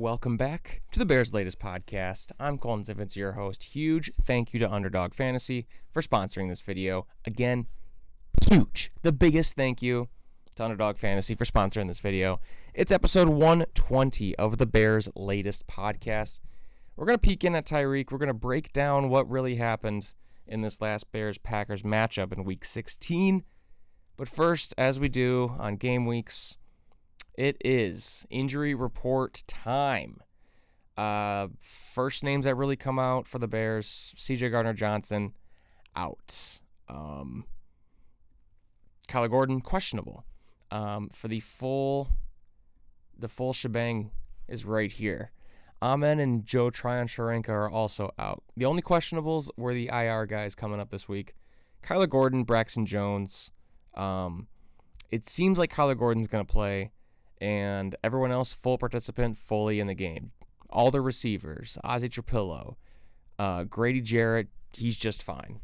Welcome back to the Bears' latest podcast. I'm Colton St, your host. Huge thank you to Underdog Fantasy for sponsoring this video. Again, huge. The biggest thank you to Underdog Fantasy for sponsoring this video. It's episode 120 of the Bears' latest podcast. We're going to peek in at Tyreek. We're going to break down what really happened in this last Bears-Packers matchup in Week 16. But first, as we do on game weeks, it is injury report time. First names that really come out for the Bears: C.J. Gardner-Johnson out. Kyler Gordon questionable. For the full shebang is right here. Amen and Joe Tryon-Shoyinka are also out. The only questionables were the IR guys coming up this week: Kyler Gordon, Braxton Jones. It seems like Kyler Gordon's going to play, and everyone else full participant, fully in the game. All the receivers, Ozzie Trapillo, Grady Jarrett, he's just fine.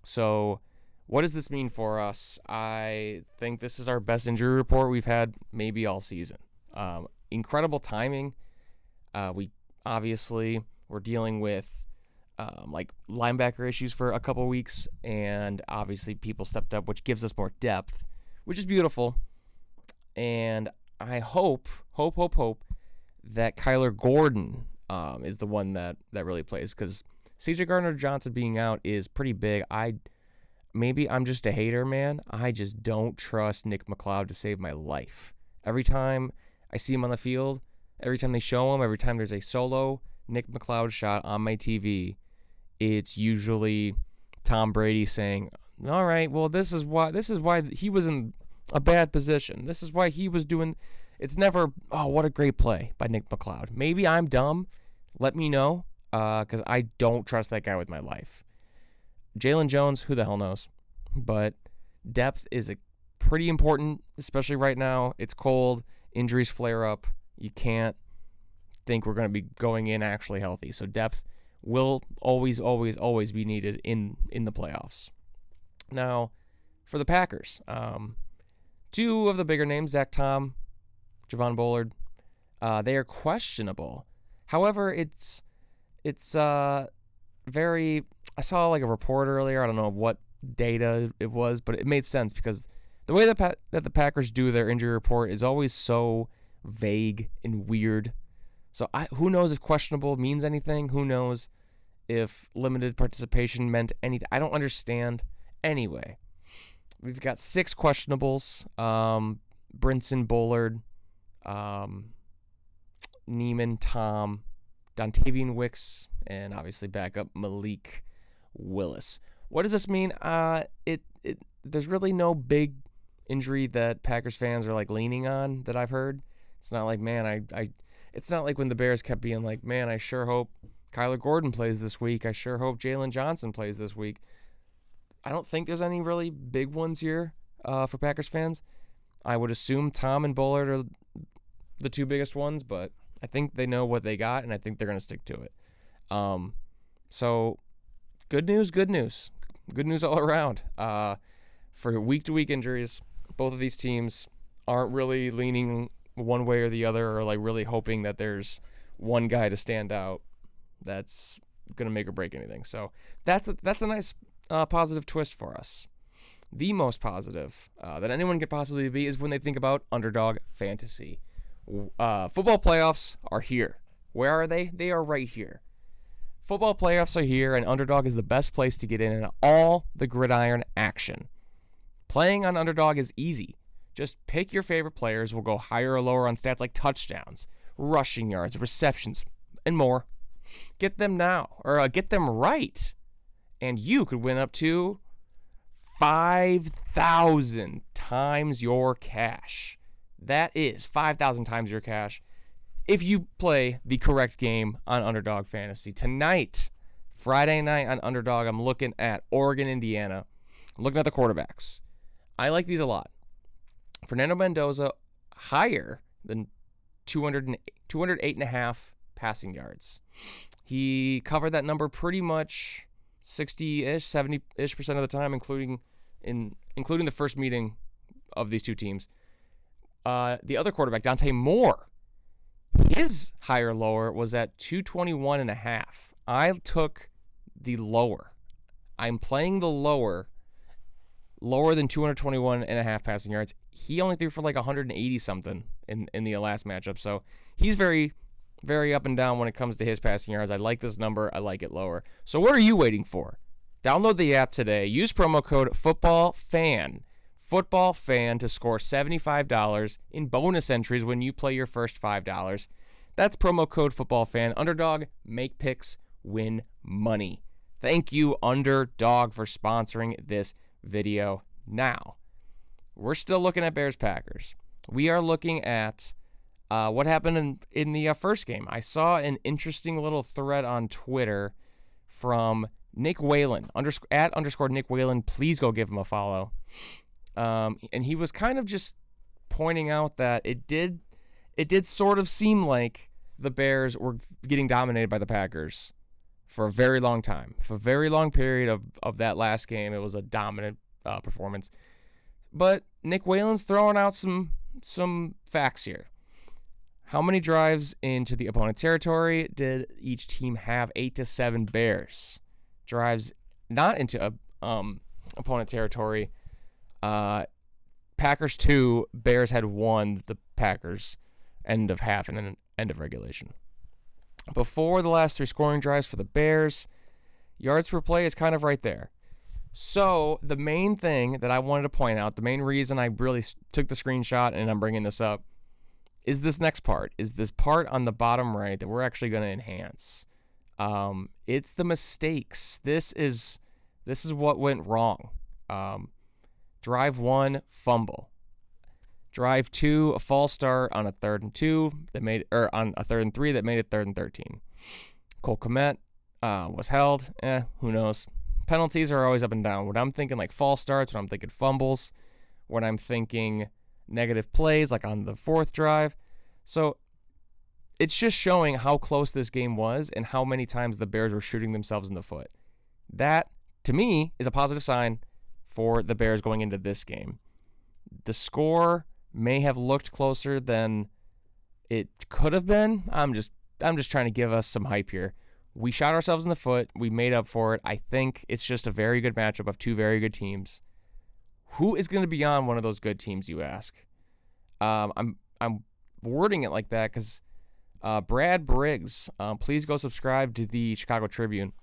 So what does this mean for us? I think this is our best injury report we've had maybe all season. Incredible timing. We obviously were dealing with like linebacker issues for a couple weeks, and obviously people stepped up, which gives us more depth, which is beautiful. And I hope that Kyler Gordon is the one that really plays, because C.J. Gardner-Johnson being out is pretty big. Maybe I'm just a hater, man. I just don't trust Nick McLeod to save my life. Every time I see him on the field, every time they show him, every time there's a solo Nick McLeod shot on my TV, it's usually Tom Brady saying, all right, well, this is why he was in a bad position. This is why he was doing. It's never, oh, what a great play by Nick McLeod. Maybe I'm dumb. Let me know, because I don't trust that guy with my life. Jalen Jones, who the hell knows? But depth is pretty important, especially right now. It's cold. Injuries flare up. You can't think we're going to be going in actually healthy. So depth will always be needed in the playoffs. Now, for the Packers, two of the bigger names, Zach Tom, Javon Bullard, they are questionable. However, it's very. I saw like a report earlier. I don't know what data it was, but it made sense because the way that the Packers do their injury report is always so vague and weird. So who knows if questionable means anything? Who knows if limited participation meant anything? I don't understand. Anyway, we've got 6 questionables. Brinson, Bullard, Neiman, Tom, Dontavian Wicks, and obviously backup Malik Willis. What does this mean? There's really no big injury that Packers fans are like leaning on that I've heard. It's not like, man, it's not like when the Bears kept being like, man, I sure hope Kyler Gordon plays this week. I sure hope Jalen Johnson plays this week. I don't think there's any really big ones here for Packers fans. I would assume Tom and Bullard are the two biggest ones, but I think they know what they got, and I think they're going to stick to it. So good news all around. For week-to-week injuries, both of these teams aren't really leaning one way or the other, or like really hoping that there's one guy to stand out that's going to make or break anything. So that's a nice positive twist for us. The most positive that anyone could possibly be is when they think about Underdog Fantasy. Football playoffs are here. Where are they? They are right here. Football playoffs are here, and Underdog is the best place to get in all the gridiron action. Playing on Underdog is easy. Just pick your favorite players. We'll go higher or lower on stats like touchdowns, rushing yards, receptions, and more. Get them now, or get them right, and you could win up to 5,000 times your cash. That is 5,000 times your cash if you play the correct game on Underdog Fantasy. Tonight, Friday night on Underdog, I'm looking at Oregon, Indiana. I'm looking at the quarterbacks. I like these a lot. Fernando Mendoza, higher than 208.5 passing yards. He covered that number pretty much 60-ish, 70-ish% of the time, including the first meeting of these two teams. The other quarterback, Dante Moore, His higher lower was at 221.5. I took the lower. I'm playing the lower than 221.5 passing yards. He only threw for like 180 something in the last matchup. So he's very, very up and down when it comes to his passing yards. I like this number. I like it lower. So what are you waiting for? Download the app today. Use promo code FOOTBALLFAN to score $75 in bonus entries when you play your first $5. That's promo code FOOTBALLFAN. Underdog, make picks, win money. Thank you, Underdog, for sponsoring this video. Now, we're still looking at Bears-Packers. We are looking at what happened in the first game. I saw an interesting little thread on Twitter from Nick Whalen, at Nick Whalen. Please go give him a follow. And he was kind of just pointing out that it did sort of seem like the Bears were getting dominated by the Packers for a very long time. For a very long period of that last game, it was a dominant performance. But Nick Whalen's throwing out some facts here. How many drives into the opponent territory did each team have? 8 to 7 Bears. Drives not into opponent territory. Packers 2, Bears had 1. The Packers end of half and then end of regulation. Before the last 3 scoring drives for the Bears, yards per play is kind of right there. So the main thing that I wanted to point out, the main reason I really took the screenshot and I'm bringing this up, is this next part, is this part on the bottom right that we're actually going to enhance. It's the mistakes. This is what went wrong. Drive 1, fumble. Drive 2, a false start on a 3rd and 2 that made, or on a 3rd and 3 that made it 3rd and 13. Cole Kmet was held. Who knows? Penalties are always up and down. When I'm thinking like false starts, when I'm thinking fumbles, when I'm thinking negative plays, like on the 4th drive. So it's just showing how close this game was and how many times the Bears were shooting themselves in the foot. That, to me, is a positive sign for the Bears going into this game. The score may have looked closer than it could have been. I'm just trying to give us some hype here. We shot ourselves in the foot. We made up for it. I think it's just a very good matchup of 2 very good teams. Who is going to be on one of those good teams, you ask? I'm wording it like that because Brad Briggs, please go subscribe to the Chicago Tribune.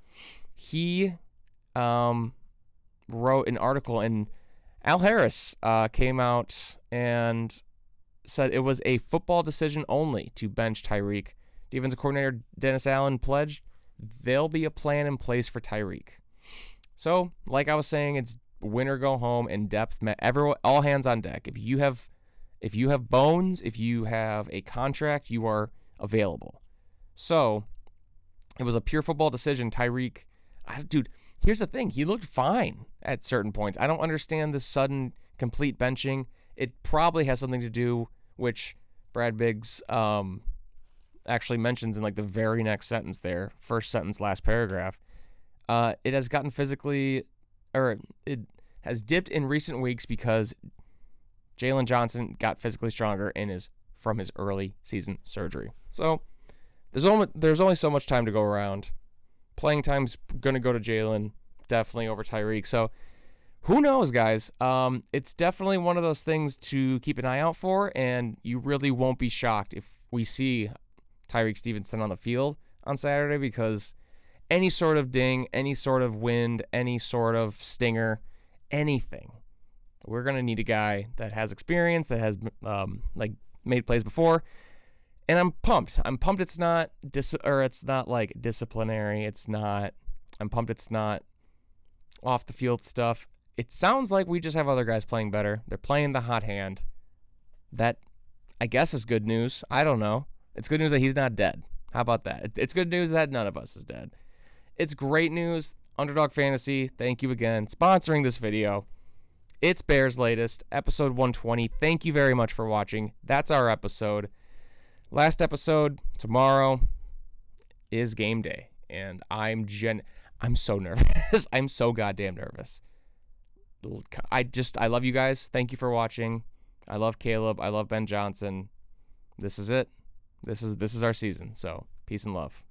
He wrote an article, and Al Harris came out and said it was a football decision only to bench Tyreek. Defensive coordinator Dennis Allen pledged there'll be a plan in place for Tyreek. So, like I was saying, it's win or go home and depth. All hands on deck. If you have bones, if you have a contract, you are available. So, it was a pure football decision. Tyreek, dude, here's the thing. He looked fine at certain points. I don't understand this sudden complete benching. It probably has something to do, which Brad Biggs actually mentions in like the very next sentence there, first sentence, last paragraph. It has gotten physically, or it has dipped in recent weeks because Jalen Johnson got physically stronger and is from his early season surgery. So there's only so much time to go around. Playing time's going to go to Jalen, definitely over Tyreek. So who knows, guys? It's definitely one of those things to keep an eye out for, and you really won't be shocked if we see Tyreek Stevenson on the field on Saturday, because any sort of ding, any sort of wind, any sort of stinger, anything, we're going to need a guy that has experience, that has made plays before. And I'm pumped. It's not it's not like disciplinary. I'm pumped it's not off the field stuff. It sounds like we just have other guys playing better. They're playing the hot hand. That, I guess, is good news. I don't know. It's good news that he's not dead. How about that? It's good news that none of us is dead. It's great news. Underdog Fantasy, thank you again, sponsoring this video. It's Bears Latest, episode 120. Thank you very much for watching. That's our episode. Last episode, tomorrow, is game day. And I'm so nervous. I'm so goddamn nervous. I love you guys. Thank you for watching. I love Caleb. I love Ben Johnson. This is it. This is our season. So peace and love.